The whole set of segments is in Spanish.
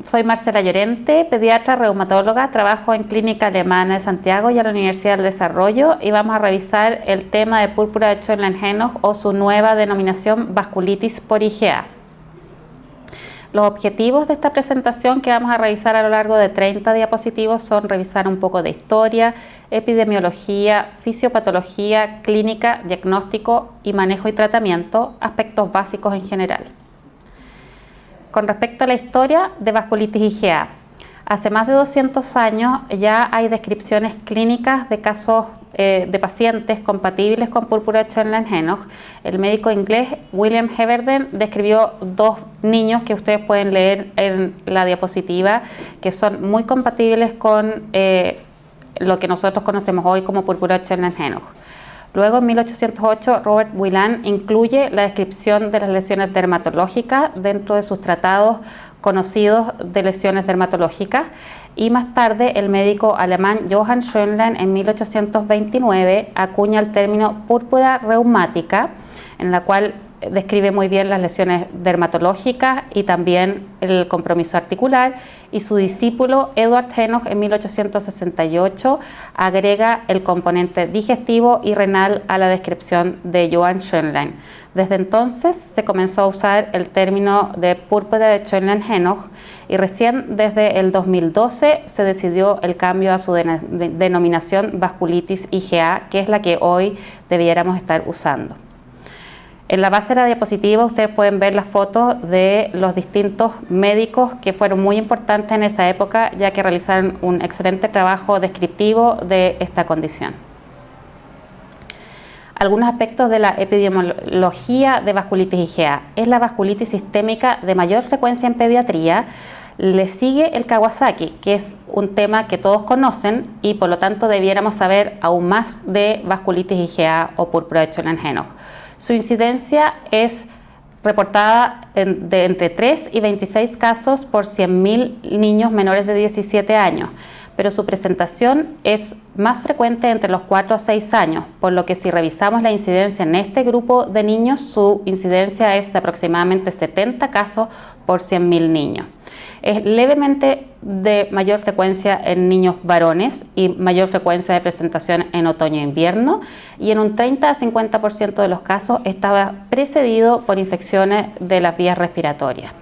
Soy Marcela Llorente, pediatra reumatóloga, trabajo en Clínica Alemana de Santiago y en la Universidad del Desarrollo, y vamos a revisar el tema de púrpura de Schönlein-Henoch o su nueva denominación vasculitis por IgA. Los objetivos de esta presentación que vamos a revisar a lo largo de 30 diapositivos son revisar un poco de historia, epidemiología, fisiopatología, clínica, diagnóstico y manejo y tratamiento, aspectos básicos en general. Con respecto a la historia de vasculitis IgA, hace más de 200 años ya hay descripciones clínicas de casos de pacientes compatibles con púrpura de Schönlein-Henoch. El médico inglés William Heberden describió 2 niños que ustedes pueden leer en la diapositiva, que son muy compatibles con lo que nosotros conocemos hoy como púrpura de Schönlein-Henoch. Luego, en 1808, Robert Whelan incluye la descripción de las lesiones dermatológicas dentro de sus tratados conocidos de lesiones dermatológicas, y más tarde el médico alemán Johann Schönlein en 1829 acuña el término púrpura reumática, en la cual describe muy bien las lesiones dermatológicas y también el compromiso articular, y su discípulo Eduard Henoch en 1868 agrega el componente digestivo y renal a la descripción de Johann Schönlein. Desde entonces se comenzó a usar el término de púrpura de Schönlein-Henoch, y recién desde el 2012 se decidió el cambio a su denominación vasculitis IgA, que es la que hoy debiéramos estar usando. En la base de la diapositiva ustedes pueden ver las fotos de los distintos médicos que fueron muy importantes en esa época, ya que realizaron un excelente trabajo descriptivo de esta condición. Algunos aspectos de la epidemiología de vasculitis IgA. Es la vasculitis sistémica de mayor frecuencia en pediatría. Le sigue el Kawasaki, que es un tema que todos conocen, y por lo tanto debiéramos saber aún más de vasculitis IgA o púrpura de Schönlein-Henoch. Su incidencia es reportada de entre 3 y 26 casos por 100.000 niños menores de 17 años, pero su presentación es más frecuente entre los 4 a 6 años, por lo que si revisamos la incidencia en este grupo de niños, su incidencia es de aproximadamente 70 casos por 100.000 niños. Es levemente de mayor frecuencia en niños varones y mayor frecuencia de presentación en otoño e invierno, y en un 30 a 50% de los casos estaba precedido por infecciones de las vías respiratorias.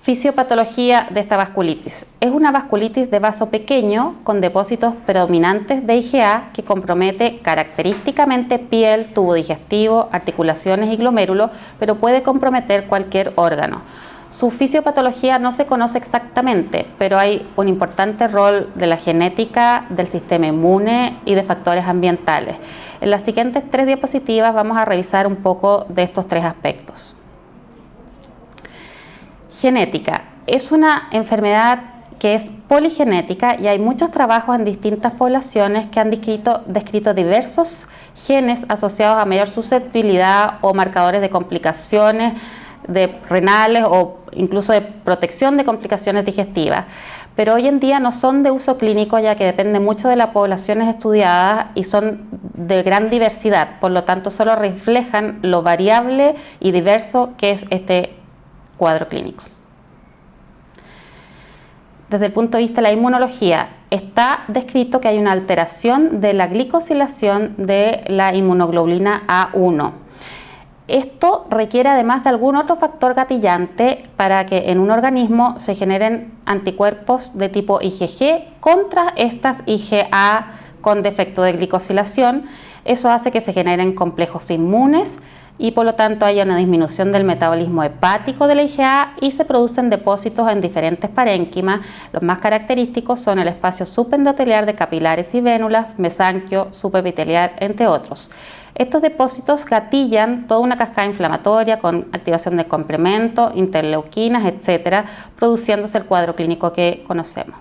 Fisiopatología de esta vasculitis. Es una vasculitis de vaso pequeño con depósitos predominantes de IgA que compromete característicamente piel, tubo digestivo, articulaciones y glomérulos, pero puede comprometer cualquier órgano. Su fisiopatología no se conoce exactamente, pero hay un importante rol de la genética, del sistema inmune y de factores ambientales. En las siguientes 3 diapositivas vamos a revisar un poco de estos 3 aspectos. Genética. Es una enfermedad que es poligenética y hay muchos trabajos en distintas poblaciones que han descrito diversos genes asociados a mayor susceptibilidad o marcadores de complicaciones renales o incluso de protección de complicaciones digestivas. Pero hoy en día no son de uso clínico, ya que depende mucho de las poblaciones estudiadas y son de gran diversidad, por lo tanto solo reflejan lo variable y diverso que es este cuadro clínico. Desde el punto de vista de la inmunología, está descrito que hay una alteración de la glicosilación de la inmunoglobulina A1. Esto requiere además de algún otro factor gatillante para que en un organismo se generen anticuerpos de tipo IgG contra estas IgA con defecto de glicosilación. Eso hace que se generen complejos inmunes y por lo tanto haya una disminución del metabolismo hepático de la IgA y se producen depósitos en diferentes parénquimas. Los más característicos son el espacio subendoteliar de capilares y vénulas, mesanquio, subepiteliar, entre otros. Estos depósitos gatillan toda una cascada inflamatoria con activación de complementos, interleuquinas, etcétera, produciéndose el cuadro clínico que conocemos.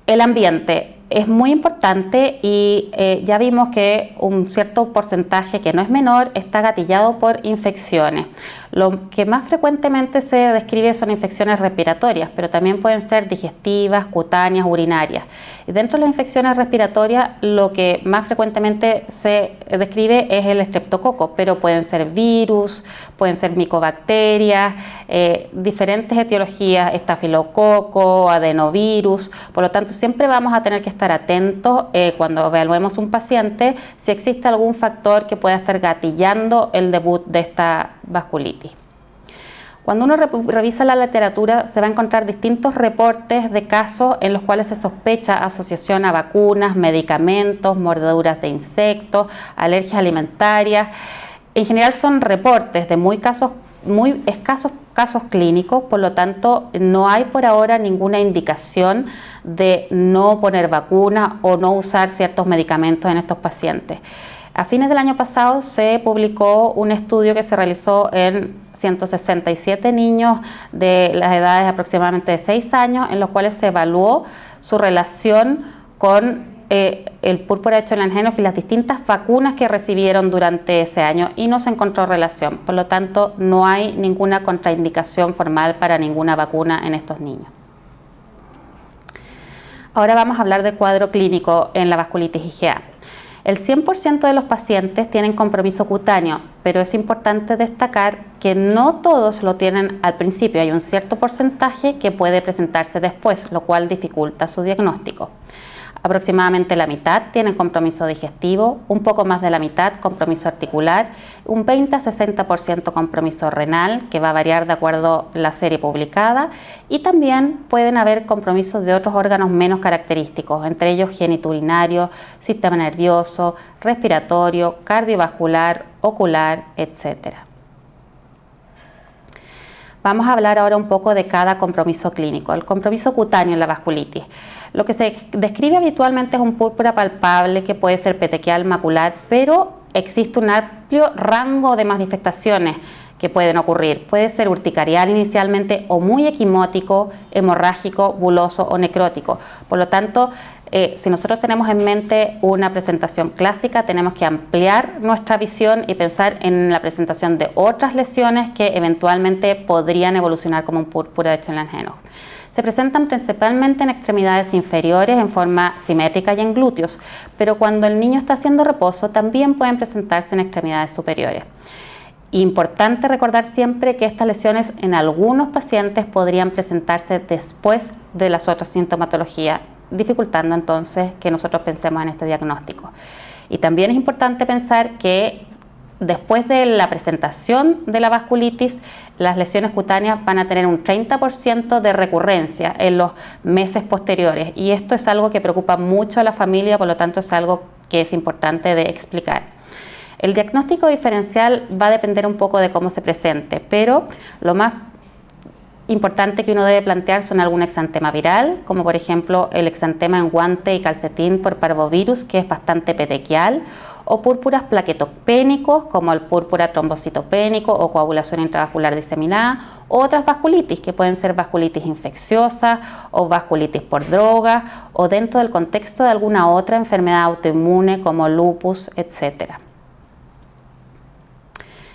El ambiente. es muy importante y ya vimos que un cierto porcentaje que no es menor está gatillado por infecciones. Lo que más frecuentemente se describe son infecciones respiratorias, pero también pueden ser digestivas, cutáneas, urinarias. Y dentro de las infecciones respiratorias, lo que más frecuentemente se describe es el estreptococo, pero pueden ser virus, pueden ser micobacterias, diferentes etiologías, estafilococo, adenovirus. Por lo tanto, siempre vamos a tener que estar atentos cuando evaluemos un paciente si existe algún factor que pueda estar gatillando el debut de esta vasculitis. Cuando uno revisa la literatura se va a encontrar distintos reportes de casos en los cuales se sospecha asociación a vacunas, medicamentos, mordeduras de insectos, alergias alimentarias. En general son reportes de muy escasos casos clínicos, por lo tanto no hay por ahora ninguna indicación de no poner vacuna o no usar ciertos medicamentos en estos pacientes. A fines del año pasado se publicó un estudio que se realizó en 167 niños de las edades aproximadamente de 6 años, en los cuales se evaluó su relación con el púrpura de Schoenlen-Henoch y las distintas vacunas que recibieron durante ese año y no se encontró relación. Por lo tanto, no hay ninguna contraindicación formal para ninguna vacuna en estos niños. Ahora vamos a hablar del cuadro clínico en la vasculitis IgA. El 100% de los pacientes tienen compromiso cutáneo, pero es importante destacar que no todos lo tienen al principio. Hay un cierto porcentaje que puede presentarse después, lo cual dificulta su diagnóstico. Aproximadamente la mitad tienen compromiso digestivo, un poco más de la mitad compromiso articular, un 20 a 60% compromiso renal, que va a variar de acuerdo a la serie publicada, y también pueden haber compromisos de otros órganos menos característicos, entre ellos genitourinario, sistema nervioso, respiratorio, cardiovascular, ocular, etc. Vamos a hablar ahora un poco de cada compromiso clínico. El compromiso cutáneo en la vasculitis. Lo que se describe habitualmente es un púrpura palpable que puede ser petequial, macular, pero existe un amplio rango de manifestaciones que pueden ocurrir. Puede ser urticarial inicialmente o muy equimótico, hemorrágico, buloso o necrótico. Por lo tanto, si nosotros tenemos en mente una presentación clásica, tenemos que ampliar nuestra visión y pensar en la presentación de otras lesiones que eventualmente podrían evolucionar como un púrpura de Schoenlen-Henoch. Se presentan principalmente en extremidades inferiores en forma simétrica y en glúteos, pero cuando el niño está haciendo reposo también pueden presentarse en extremidades superiores. Importante recordar siempre que estas lesiones en algunos pacientes podrían presentarse después de las otras sintomatologías, dificultando entonces que nosotros pensemos en este diagnóstico. Y también es importante pensar que después de la presentación de la vasculitis, las lesiones cutáneas van a tener un 30% de recurrencia en los meses posteriores y esto es algo que preocupa mucho a la familia, por lo tanto es algo que es importante de explicar. El diagnóstico diferencial va a depender un poco de cómo se presente, pero lo más importante que uno debe plantear son algún exantema viral, como por ejemplo el exantema en guante y calcetín por parvovirus, que es bastante petequial, o púrpuras plaquetopénicos, como el púrpura trombocitopénico o coagulación intravascular diseminada, o otras vasculitis, que pueden ser vasculitis infecciosa o vasculitis por droga, o dentro del contexto de alguna otra enfermedad autoinmune como lupus, etc.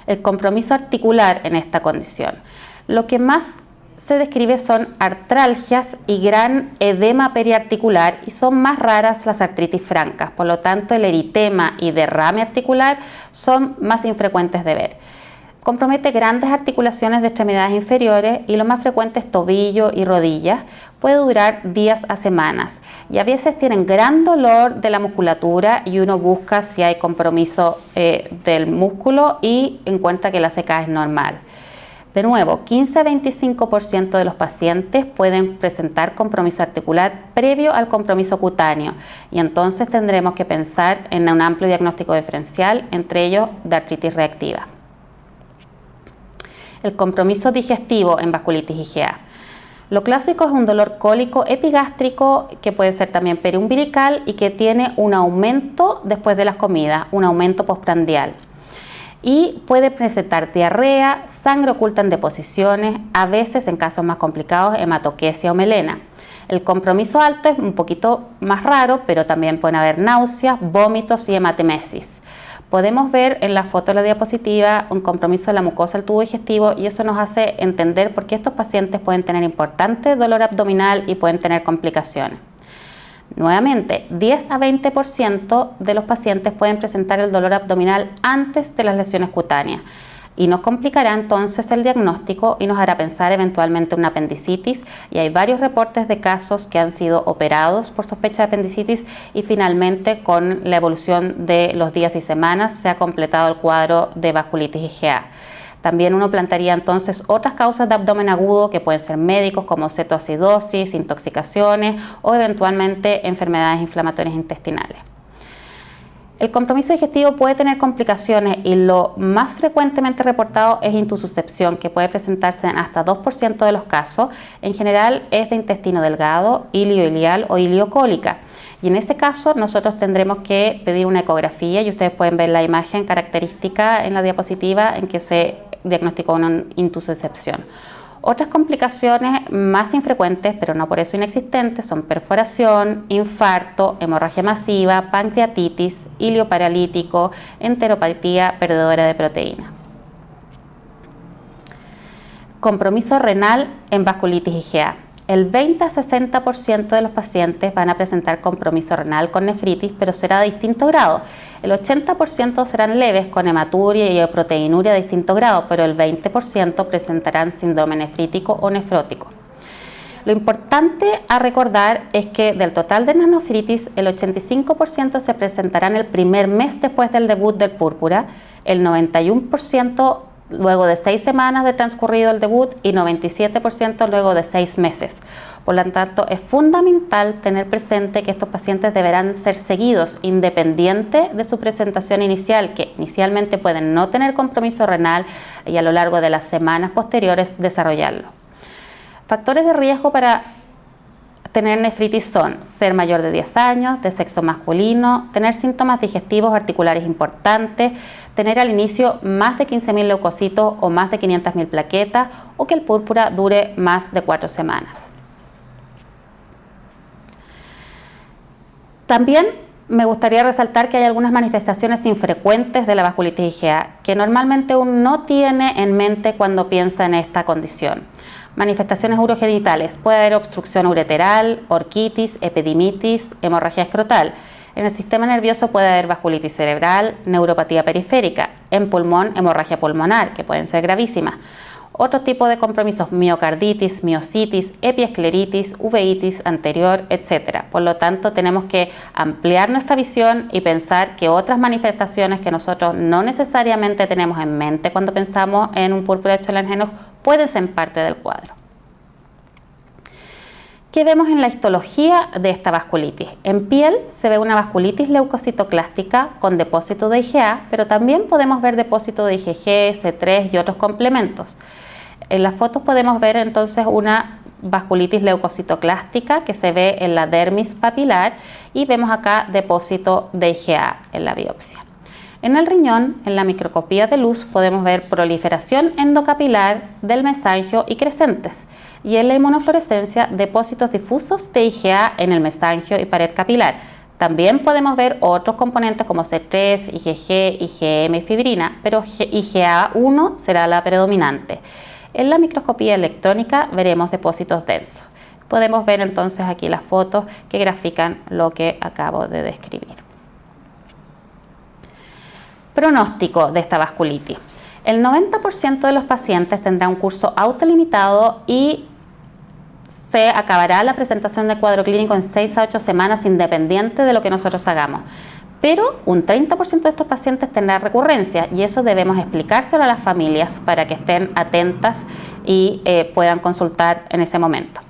El compromiso articular en esta condición. Lo que más se describe son artralgias y gran edema periarticular y son más raras las artritis francas, por lo tanto el eritema y derrame articular son más infrecuentes de ver. Compromete grandes articulaciones de extremidades inferiores y lo más frecuente es tobillo y rodillas, puede durar días a semanas y a veces tienen gran dolor de la musculatura y uno busca si hay compromiso del músculo y encuentra que la CK es normal. De nuevo, 15 a 25% de los pacientes pueden presentar compromiso articular previo al compromiso cutáneo y entonces tendremos que pensar en un amplio diagnóstico diferencial, entre ellos de artritis reactiva. El compromiso digestivo en vasculitis IgA. Lo clásico es un dolor cólico epigástrico que puede ser también periumbilical y que tiene un aumento después de las comidas, un aumento postprandial. Y puede presentar diarrea, sangre oculta en deposiciones, a veces en casos más complicados hematoquesia o melena. El compromiso alto es un poquito más raro, pero también pueden haber náuseas, vómitos y hematemesis. Podemos ver en la foto de la diapositiva un compromiso de la mucosa del tubo digestivo y eso nos hace entender por qué estos pacientes pueden tener importante dolor abdominal y pueden tener complicaciones. Nuevamente, 10 a 20% de los pacientes pueden presentar el dolor abdominal antes de las lesiones cutáneas y nos complicará entonces el diagnóstico y nos hará pensar eventualmente en una apendicitis, y hay varios reportes de casos que han sido operados por sospecha de apendicitis y finalmente con la evolución de los días y semanas se ha completado el cuadro de vasculitis IgA. También uno plantearía entonces otras causas de abdomen agudo que pueden ser médicos como cetoacidosis, intoxicaciones o eventualmente enfermedades inflamatorias intestinales. El compromiso digestivo puede tener complicaciones y lo más frecuentemente reportado es intususcepción, que puede presentarse en hasta 2% de los casos. En general es de intestino delgado, ilio-ilial o iliocólica. Y en ese caso nosotros tendremos que pedir una ecografía y ustedes pueden ver la imagen característica en la diapositiva en que se diagnosticó una intussuscepción. Otras complicaciones más infrecuentes, pero no por eso inexistentes, son perforación, infarto, hemorragia masiva, pancreatitis, ilio paralítico, enteropatía perdedora de proteína. Compromiso renal en vasculitis IgA. El 20 a 60% de los pacientes van a presentar compromiso renal con nefritis, pero será de distinto grado. El 80% serán leves con hematuria y proteinuria de distinto grado, pero el 20% presentarán síndrome nefrítico o nefrótico. Lo importante a recordar es que del total de nefritis, el 85% se presentarán el primer mes después del debut del púrpura, el 91% luego de 6 semanas de transcurrido el debut y 97% luego de 6 meses. Por lo tanto, es fundamental tener presente que estos pacientes deberán ser seguidos independiente de su presentación inicial, que inicialmente pueden no tener compromiso renal y a lo largo de las semanas posteriores desarrollarlo. Factores de riesgo para tener nefritis son ser mayor de 10 años, de sexo masculino, tener síntomas digestivos articulares importantes, tener al inicio más de 15.000 leucocitos o más de 500.000 plaquetas o que el púrpura dure más de 4 semanas. También me gustaría resaltar que hay algunas manifestaciones infrecuentes de la vasculitis IgA que normalmente uno no tiene en mente cuando piensa en esta condición. Manifestaciones urogenitales: puede haber obstrucción ureteral, orquitis, epidimitis, hemorragia escrotal. En el sistema nervioso puede haber vasculitis cerebral, neuropatía periférica. En pulmón, hemorragia pulmonar, que pueden ser gravísimas. Otro tipo de compromisos: miocarditis, miositis, epiescleritis, uveitis anterior, etc. Por lo tanto, tenemos que ampliar nuestra visión y pensar que otras manifestaciones que nosotros no necesariamente tenemos en mente cuando pensamos en un púrpura de Schoenl-Langenhoek pueden ser parte del cuadro. ¿Qué vemos en la histología de esta vasculitis? En piel se ve una vasculitis leucocitoclástica con depósito de IgA, pero también podemos ver depósito de IgG, C3 y otros complementos. En las fotos podemos ver entonces una vasculitis leucocitoclástica que se ve en la dermis papilar y vemos acá depósito de IgA en la biopsia. En el riñón, en la microscopía de luz, podemos ver proliferación endocapilar del mesangio y crecentes. Y en la inmunofluorescencia, depósitos difusos de IgA en el mesangio y pared capilar. También podemos ver otros componentes como C3, IgG, IgM y fibrina, pero IgA1 será la predominante. En la microscopía electrónica veremos depósitos densos. Podemos ver entonces aquí las fotos que grafican lo que acabo de describir. Pronóstico de esta vasculitis. El 90% de los pacientes tendrá un curso autolimitado y se acabará la presentación del cuadro clínico en 6 a 8 semanas independiente de lo que nosotros hagamos. Pero un 30% de estos pacientes tendrá recurrencia y eso debemos explicárselo a las familias para que estén atentas y puedan consultar en ese momento.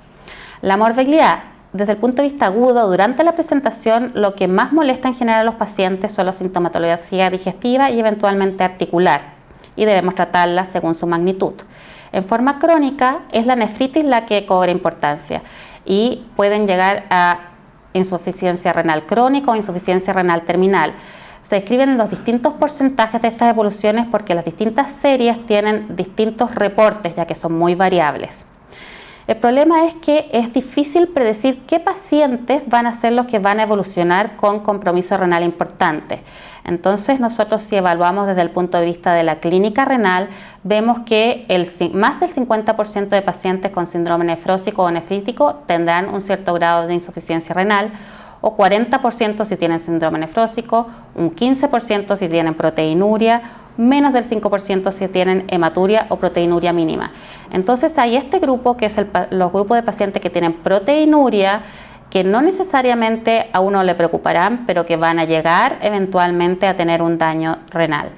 La morbilidad. Desde el punto de vista agudo, durante la presentación, lo que más molesta en general a los pacientes son la sintomatología digestiva y eventualmente articular, y debemos tratarla según su magnitud. En forma crónica, es la nefritis la que cobra importancia y pueden llegar a insuficiencia renal crónica o insuficiencia renal terminal. Se describen los distintos porcentajes de estas evoluciones porque las distintas series tienen distintos reportes, ya que son muy variables. El problema es que es difícil predecir qué pacientes van a ser los que van a evolucionar con compromiso renal importante. Entonces nosotros, si evaluamos desde el punto de vista de la clínica renal, vemos que más del 50% de pacientes con síndrome nefrósico o nefrítico tendrán un cierto grado de insuficiencia renal, o 40% si tienen síndrome nefrósico, un 15% si tienen proteinuria, menos del 5% si tienen hematuria o proteinuria mínima. Entonces hay este grupo, que es los grupos de pacientes que tienen proteinuria, que no necesariamente a uno le preocuparán, pero que van a llegar eventualmente a tener un daño renal.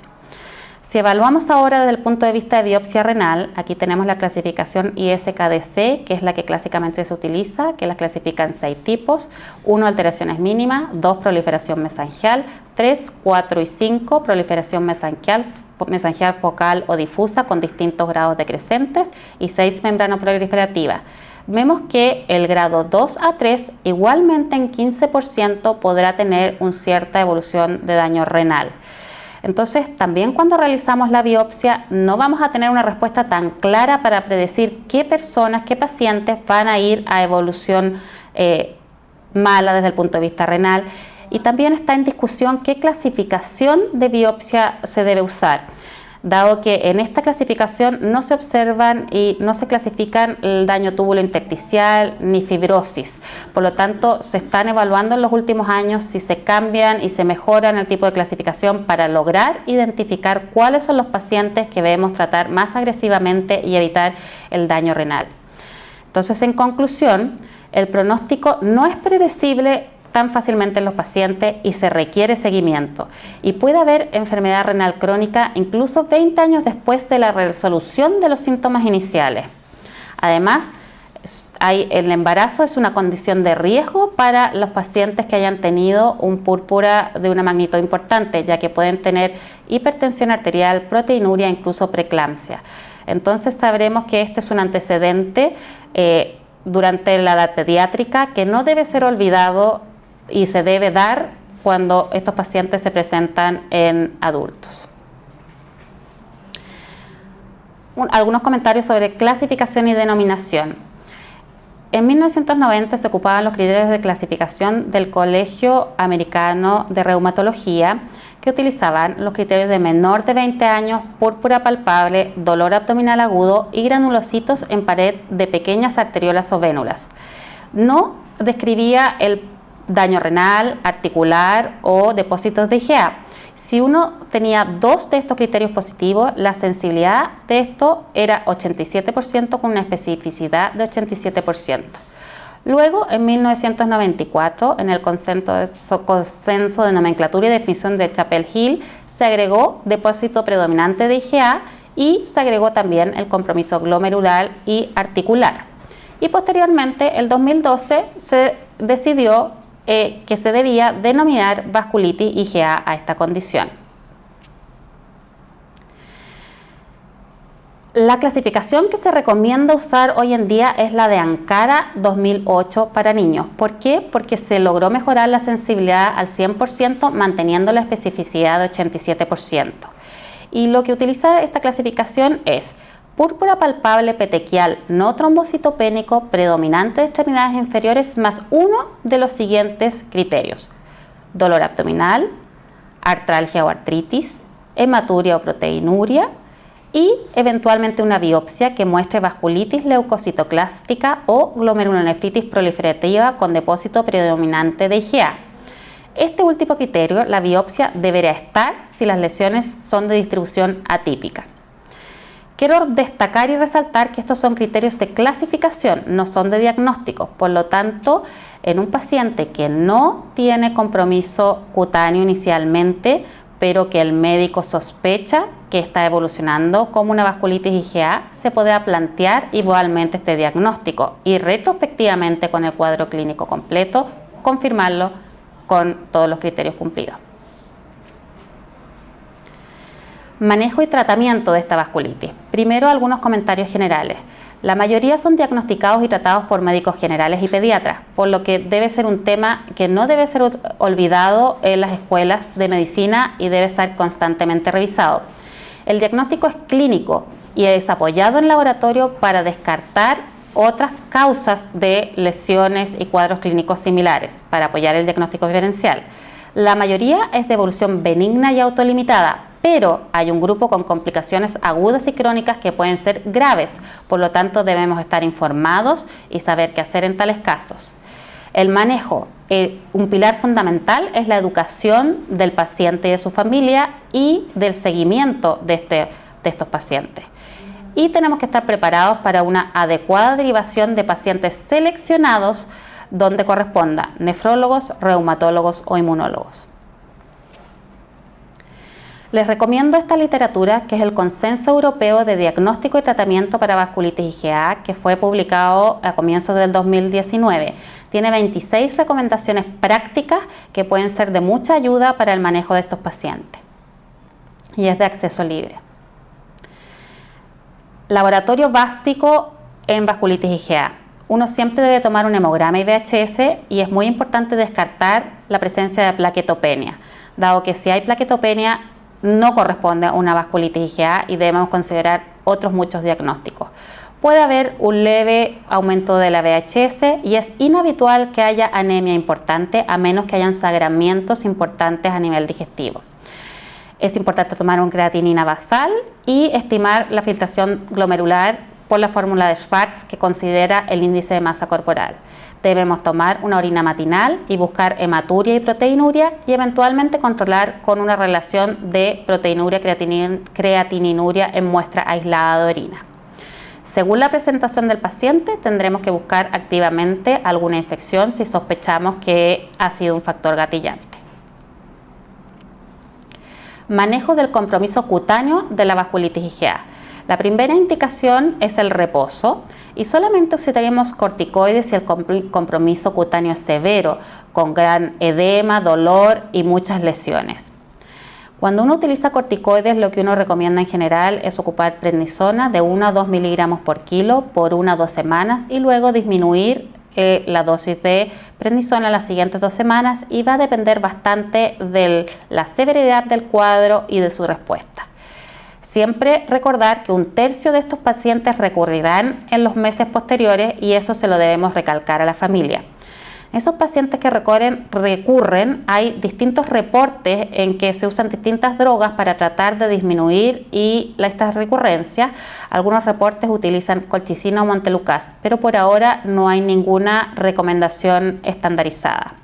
Si evaluamos ahora desde el punto de vista de biopsia renal, aquí tenemos la clasificación ISKDC, que es la que clásicamente se utiliza, que la clasifica en 6 tipos: 1, alteraciones mínimas; 2, proliferación mesangial; 3, 4 y 5, proliferación mesangial focal o difusa con distintos grados decrecentes; y 6, membrana proliferativa. Vemos que el grado 2 a 3 igualmente en 15% podrá tener una cierta evolución de daño renal. Entonces, también cuando realizamos la biopsia no vamos a tener una respuesta tan clara para predecir qué personas, qué pacientes van a ir a evolución mala desde el punto de vista renal. Y también está en discusión qué clasificación de biopsia se debe usar, dado que en esta clasificación no se observan y no se clasifican el daño túbulo intersticial ni fibrosis. Por lo tanto, se están evaluando en los últimos años si se cambian y se mejoran el tipo de clasificación para lograr identificar cuáles son los pacientes que debemos tratar más agresivamente y evitar el daño renal. Entonces, en conclusión, el pronóstico no es predecible tan fácilmente en los pacientes y se requiere seguimiento. Y puede haber enfermedad renal crónica incluso 20 años después de la resolución de los síntomas iniciales. Además, el embarazo es una condición de riesgo para los pacientes que hayan tenido un púrpura de una magnitud importante, ya que pueden tener hipertensión arterial, proteinuria, incluso preeclampsia. Entonces sabremos que este es un antecedente durante la edad pediátrica que no debe ser olvidado y se debe dar cuando estos pacientes se presentan en adultos. Algunos comentarios sobre clasificación y denominación. En 1990 se ocupaban los criterios de clasificación del Colegio Americano de Reumatología, que utilizaban los criterios de menor de 20 años, púrpura palpable, dolor abdominal agudo y granulocitos en pared de pequeñas arteriolas o vénulas. No describía el daño renal, articular o depósitos de IgA. Si uno tenía 2 de estos criterios positivos, la sensibilidad de esto era 87% con una especificidad de 87%. Luego, en 1994, en el consenso de nomenclatura y definición de Chapel Hill, se agregó depósito predominante de IgA y se agregó también el compromiso glomerular y articular. Y posteriormente, en 2012, se decidió que se debía denominar vasculitis IgA a esta condición. La clasificación que se recomienda usar hoy en día es la de Ankara 2008 para niños. ¿Por qué? Porque se logró mejorar la sensibilidad al 100% manteniendo la especificidad de 87%. Y lo que utiliza esta clasificación es púrpura palpable petequial no trombocitopénico predominante de extremidades inferiores más uno de los siguientes criterios: dolor abdominal, artralgia o artritis, hematuria o proteinuria y eventualmente una biopsia que muestre vasculitis leucocitoclástica o glomerulonefritis proliferativa con depósito predominante de IgA. Este último criterio, la biopsia, debería estar si las lesiones son de distribución atípica. Quiero destacar y resaltar que estos son criterios de clasificación, no son de diagnóstico. Por lo tanto, en un paciente que no tiene compromiso cutáneo inicialmente, pero que el médico sospecha que está evolucionando como una vasculitis IgA, se podrá plantear igualmente este diagnóstico y retrospectivamente con el cuadro clínico completo, confirmarlo con todos los criterios cumplidos. Manejo y tratamiento de esta vasculitis. Primero, algunos comentarios generales. La mayoría son diagnosticados y tratados por médicos generales y pediatras, por lo que debe ser un tema que no debe ser olvidado en las escuelas de medicina y debe estar constantemente revisado. El diagnóstico es clínico y es apoyado en laboratorio para descartar otras causas de lesiones y cuadros clínicos similares para apoyar el diagnóstico diferencial. La mayoría es de evolución benigna y autolimitada, pero hay un grupo con complicaciones agudas y crónicas que pueden ser graves, por lo tanto debemos estar informados y saber qué hacer en tales casos. El manejo, un pilar fundamental es la educación del paciente y de su familia y del seguimiento de estos pacientes. Y tenemos que estar preparados para una adecuada derivación de pacientes seleccionados donde corresponda nefrólogos, reumatólogos o inmunólogos. Les recomiendo esta literatura, que es el Consenso Europeo de Diagnóstico y Tratamiento para Vasculitis IgA, que fue publicado a comienzos del 2019. Tiene 26 recomendaciones prácticas que pueden ser de mucha ayuda para el manejo de estos pacientes. Y es de acceso libre. Laboratorio básico en vasculitis IgA. Uno siempre debe tomar un hemograma y VHS, y es muy importante descartar la presencia de plaquetopenia, dado que si hay plaquetopenia no corresponde a una vasculitis IgA y debemos considerar otros muchos diagnósticos. Puede haber un leve aumento de la VHS y es inhabitual que haya anemia importante a menos que hayan sangramientos importantes a nivel digestivo. Es importante tomar una creatinina basal y estimar la filtración glomerular por la fórmula de Schwartz, que considera el índice de masa corporal. Debemos tomar una orina matinal y buscar hematuria y proteinuria, y eventualmente controlar con una relación de proteinuria creatininuria en muestra aislada de orina. Según la presentación del paciente, tendremos que buscar activamente alguna infección si sospechamos que ha sido un factor gatillante. Manejo del compromiso cutáneo de la vasculitis IgA. La primera indicación es el reposo y solamente utilizaríamos corticoides si el compromiso cutáneo es severo, con gran edema, dolor y muchas lesiones. Cuando uno utiliza corticoides, lo que uno recomienda en general es ocupar prednisona de 1 a 2 miligramos por kilo por 1 a 2 semanas y luego disminuir la dosis de prednisona las siguientes 2 semanas, y va a depender bastante de la severidad del cuadro y de su respuesta. Siempre recordar que 1/3 de estos pacientes recurrirán en los meses posteriores, y eso se lo debemos recalcar a la familia. Esos pacientes que recurren, hay distintos reportes en que se usan distintas drogas para tratar de disminuir estas recurrencias. Algunos reportes utilizan colchicina o montelukast, pero por ahora no hay ninguna recomendación estandarizada.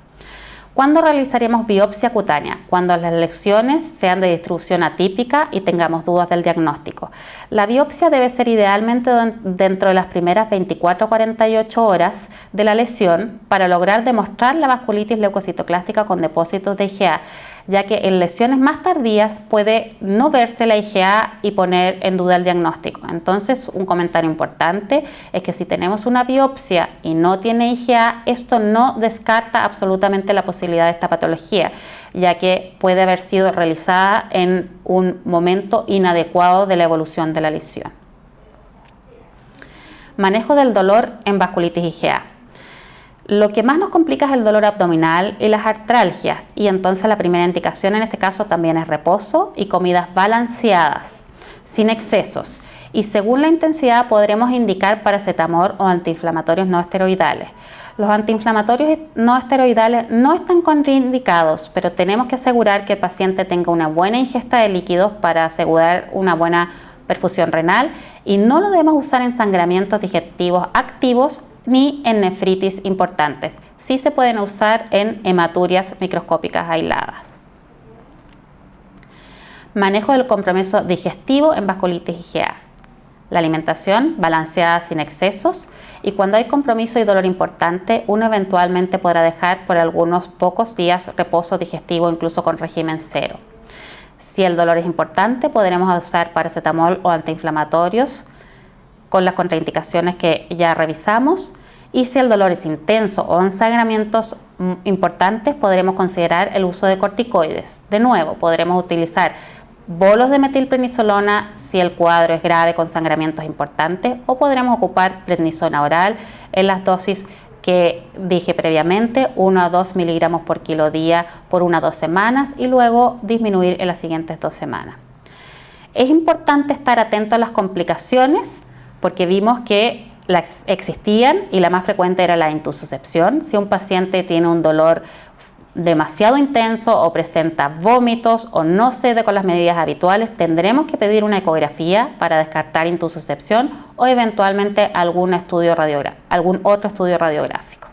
¿Cuándo realizaremos biopsia cutánea? Cuando las lesiones sean de distribución atípica y tengamos dudas del diagnóstico. La biopsia debe ser idealmente dentro de las primeras 24 a 48 horas de la lesión para lograr demostrar la vasculitis leucocitoclástica con depósitos de IgA, ya que en lesiones más tardías puede no verse la IgA y poner en duda el diagnóstico. Entonces, un comentario importante es que si tenemos una biopsia y no tiene IgA, esto no descarta absolutamente la posibilidad de esta patología, ya que puede haber sido realizada en un momento inadecuado de la evolución de la lesión. Manejo del dolor en vasculitis IgA. Lo que más nos complica es el dolor abdominal y las artralgias, y entonces la primera indicación en este caso también es reposo y comidas balanceadas, sin excesos, y según la intensidad podremos indicar paracetamol o antiinflamatorios no esteroidales. Los antiinflamatorios no esteroidales no están contraindicados, pero tenemos que asegurar que el paciente tenga una buena ingesta de líquidos para asegurar una buena perfusión renal, y no lo debemos usar en sangramientos digestivos activos ni en nefritis importantes. Sí se pueden usar en hematurias microscópicas aisladas. Manejo del compromiso digestivo en vasculitis IgA. La alimentación balanceada sin excesos, y cuando hay compromiso y dolor importante, uno eventualmente podrá dejar por algunos pocos días reposo digestivo, incluso con régimen cero. Si el dolor es importante, podremos usar paracetamol o antiinflamatorios con las contraindicaciones que ya revisamos, y si el dolor es intenso o en sangramientos importantes, podremos considerar el uso de corticoides. De nuevo, podremos utilizar bolos de metilprednisolona si el cuadro es grave con sangramientos importantes, o podremos ocupar prednisona oral en las dosis que dije previamente, 1 a 2 miligramos por kilo día por 1 a 2 semanas, y luego disminuir en las siguientes 2 semanas. Es importante estar atento a las complicaciones, porque vimos que existían y la más frecuente era la intususcepción. Si un paciente tiene un dolor demasiado intenso o presenta vómitos o no cede con las medidas habituales, tendremos que pedir una ecografía para descartar intususcepción o eventualmente algún otro estudio radiográfico.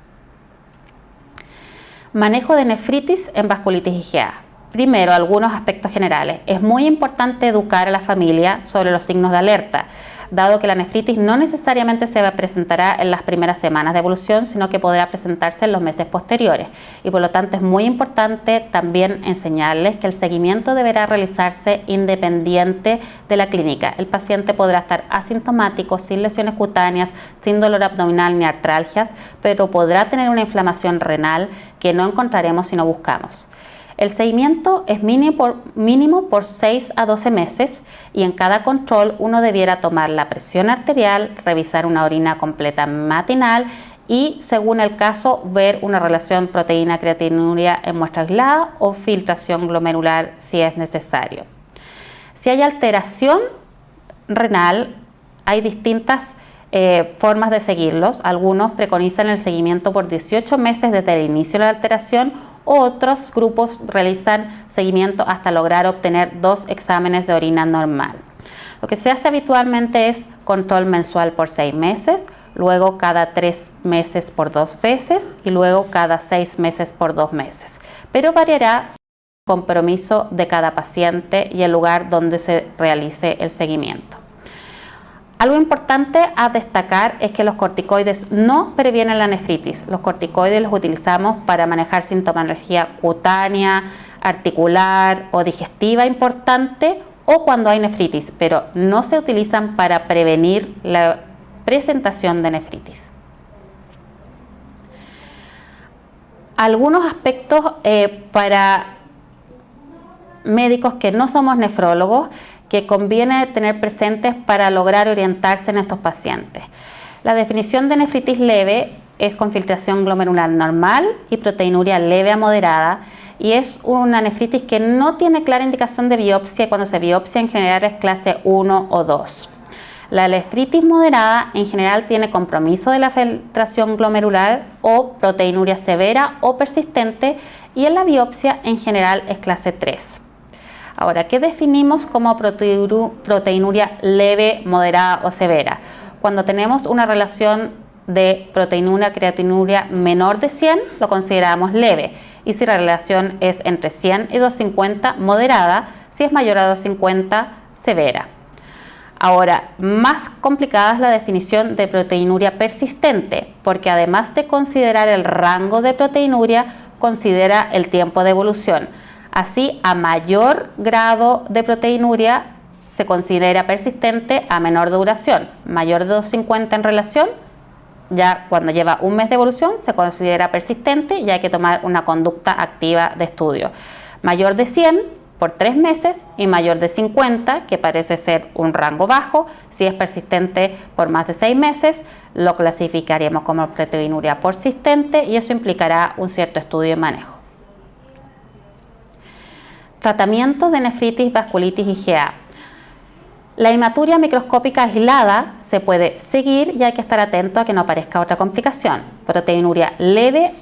Manejo de nefritis en vasculitis IgA. Primero, algunos aspectos generales. Es muy importante educar a la familia sobre los signos de alerta, dado que la nefritis no necesariamente se presentará en las primeras semanas de evolución, sino que podrá presentarse en los meses posteriores. Y por lo tanto es muy importante también enseñarles que el seguimiento deberá realizarse independiente de la clínica. El paciente podrá estar asintomático, sin lesiones cutáneas, sin dolor abdominal ni artralgias, pero podrá tener una inflamación renal que no encontraremos si no buscamos. El seguimiento es mínimo por 6 a 12 meses y en cada control uno debiera tomar la presión arterial, revisar una orina completa matinal y, según el caso, ver una relación proteína-creatinuria en muestra aislada o filtración glomerular si es necesario. Si hay alteración renal, hay distintas formas de seguirlos. Algunos preconizan el seguimiento por 18 meses desde el inicio de la alteración. Otros grupos realizan seguimiento hasta lograr obtener 2 exámenes de orina normal. Lo que se hace habitualmente es control mensual por 6 meses, luego cada 3 meses por 2 veces y luego cada 6 meses por 2 meses. Pero variará según el compromiso de cada paciente y el lugar donde se realice el seguimiento. Algo importante a destacar es que los corticoides no previenen la nefritis. Los corticoides los utilizamos para manejar sintomatología cutánea, articular o digestiva importante o cuando hay nefritis, pero no se utilizan para prevenir la presentación de nefritis. Algunos aspectos para médicos que no somos nefrólogos que conviene tener presentes para lograr orientarse en estos pacientes. La definición de nefritis leve es con filtración glomerular normal y proteinuria leve a moderada y es una nefritis que no tiene clara indicación de biopsia y cuando se biopsia en general es clase 1 o 2. La nefritis moderada en general tiene compromiso de la filtración glomerular o proteinuria severa o persistente y en la biopsia en general es clase 3. Ahora, ¿qué definimos como proteinuria leve, moderada o severa? Cuando tenemos una relación de proteinuria, creatinuria menor de 100, lo consideramos leve. Y si la relación es entre 100 y 250, moderada. Si es mayor a 250, severa. Ahora, más complicada es la definición de proteinuria persistente, porque además de considerar el rango de proteinuria, considera el tiempo de evolución. Así, a mayor grado de proteinuria se considera persistente a menor duración. Mayor de 250 en relación, ya cuando lleva un mes de evolución se considera persistente y hay que tomar una conducta activa de estudio. Mayor de 100 por 3 meses y mayor de 50, que parece ser un rango bajo, si es persistente por más de 6 meses, lo clasificaríamos como proteinuria persistente y eso implicará un cierto estudio y manejo. Tratamiento de nefritis vasculitis IgA. La hematuria microscópica aislada se puede seguir y hay que estar atento a que no aparezca otra complicación. Proteinuria leve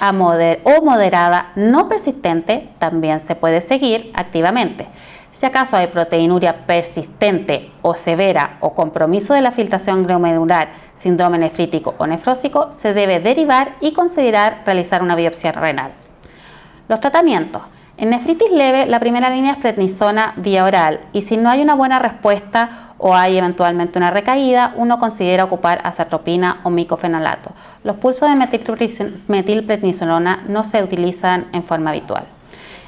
o moderada no persistente también se puede seguir activamente. Si acaso hay proteinuria persistente o severa o compromiso de la filtración glomerular, síndrome nefrítico o nefrósico, se debe derivar y considerar realizar una biopsia renal. Los tratamientos. En nefritis leve, la primera línea es prednisona vía oral y si no hay una buena respuesta o hay eventualmente una recaída, uno considera ocupar azatropina o micofenolato. Los pulsos de metilprednisolona no se utilizan en forma habitual.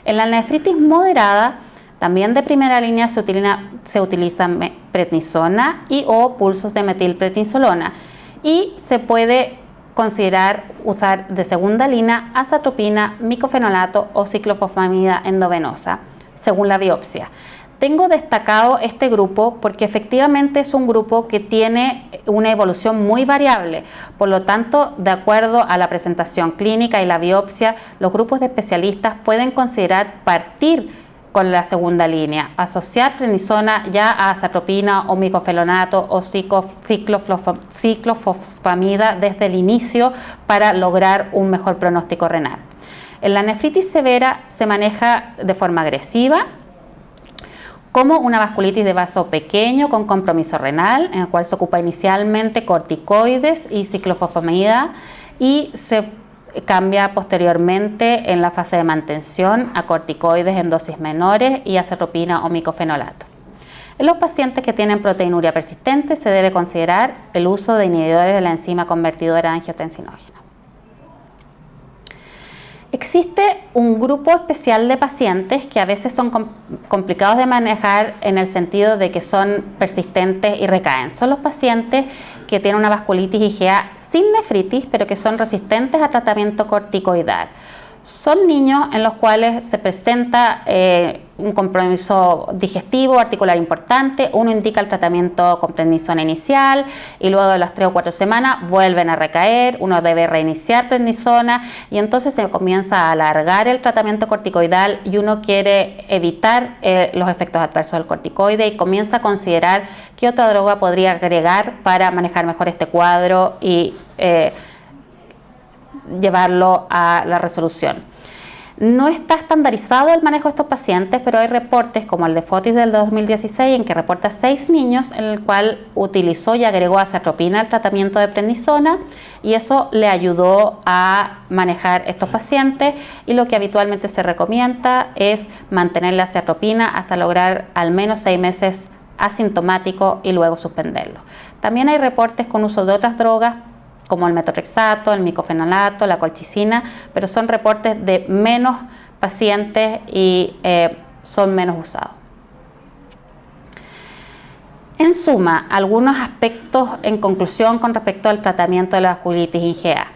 En la nefritis moderada, también de primera línea se utilizan prednisona y o pulsos de metilprednisolona y se puede considerar usar de segunda línea azatropina, micofenolato o ciclofosfamida endovenosa, según la biopsia. Tengo destacado este grupo porque efectivamente es un grupo que tiene una evolución muy variable. Por lo tanto, de acuerdo a la presentación clínica y la biopsia, los grupos de especialistas pueden considerar partir con la segunda línea, asociar prednisona ya a azatropina o micofenonato o ciclofosfamida desde el inicio para lograr un mejor pronóstico renal. En la nefritis severa se maneja de forma agresiva, como una vasculitis de vaso pequeño con compromiso renal, en el cual se ocupa inicialmente corticoides y ciclofosfamida y se cambia posteriormente en la fase de mantención a corticoides en dosis menores y azatropina o micofenolato. En los pacientes que tienen proteinuria persistente se debe considerar el uso de inhibidores de la enzima convertidora de angiotensinógena. Existe un grupo especial de pacientes que a veces son complicados de manejar en el sentido de que son persistentes y recaen. Son los pacientes que tienen una vasculitis IgA sin nefritis, pero que son resistentes a tratamiento corticoidal. Son niños en los cuales se presenta un compromiso digestivo articular importante. Uno indica el tratamiento con prednisona inicial y luego de las 3 o 4 semanas vuelven a recaer. Uno debe reiniciar prednisona y entonces se comienza a alargar el tratamiento corticoidal y uno quiere evitar los efectos adversos del corticoide y comienza a considerar qué otra droga podría agregar para manejar mejor este cuadro y llevarlo a la resolución. No está estandarizado el manejo de estos pacientes, pero hay reportes como el de Fotis del 2016 en que reporta 6 niños en el cual utilizó y agregó azatropina al tratamiento de prednisona y eso le ayudó a manejar estos pacientes y lo que habitualmente se recomienda es mantener la azatropina hasta lograr al menos 6 meses asintomático y luego suspenderlo. También hay reportes con uso de otras drogas como el metotrexato, el micofenolato, la colchicina, pero son reportes de menos pacientes y son menos usados. En suma, algunos aspectos en conclusión con respecto al tratamiento de la vasculitis IgA.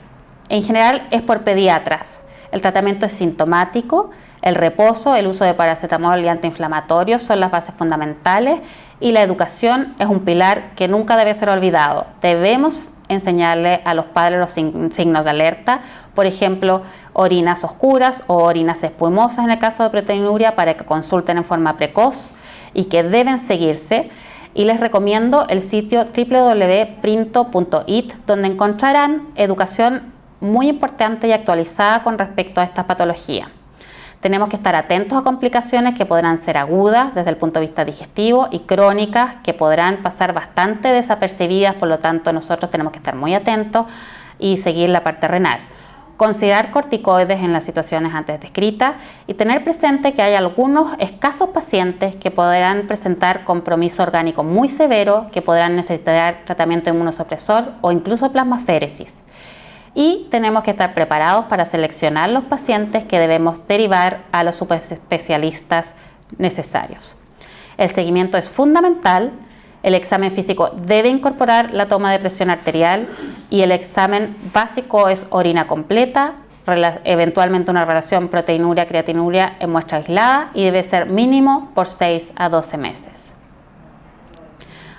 En general es por pediatras. El tratamiento es sintomático, el reposo, el uso de paracetamol y antiinflamatorios son las bases fundamentales y la educación es un pilar que nunca debe ser olvidado. Debemos enseñarle a los padres los signos de alerta, por ejemplo, orinas oscuras o orinas espumosas en el caso de proteinuria para que consulten en forma precoz y que deben seguirse. Y les recomiendo el sitio www.printo.it donde encontrarán educación muy importante y actualizada con respecto a esta patología. Tenemos que estar atentos a complicaciones que podrán ser agudas desde el punto de vista digestivo y crónicas que podrán pasar bastante desapercibidas, por lo tanto nosotros tenemos que estar muy atentos y seguir la parte renal. Considerar corticoides en las situaciones antes descritas y tener presente que hay algunos escasos pacientes que podrán presentar compromiso orgánico muy severo, que podrán necesitar tratamiento inmunosupresor o incluso plasmaféresis. Y tenemos que estar preparados para seleccionar los pacientes que debemos derivar a los subespecialistas necesarios. El seguimiento es fundamental, el examen físico debe incorporar la toma de presión arterial y el examen básico es orina completa, eventualmente una relación proteinuria-creatinuria en muestra aislada y debe ser mínimo por 6 a 12 meses.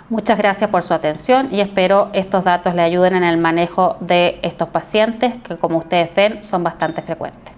Muchas gracias por su atención y espero estos datos le ayuden en el manejo de estos pacientes que, como ustedes ven, son bastante frecuentes.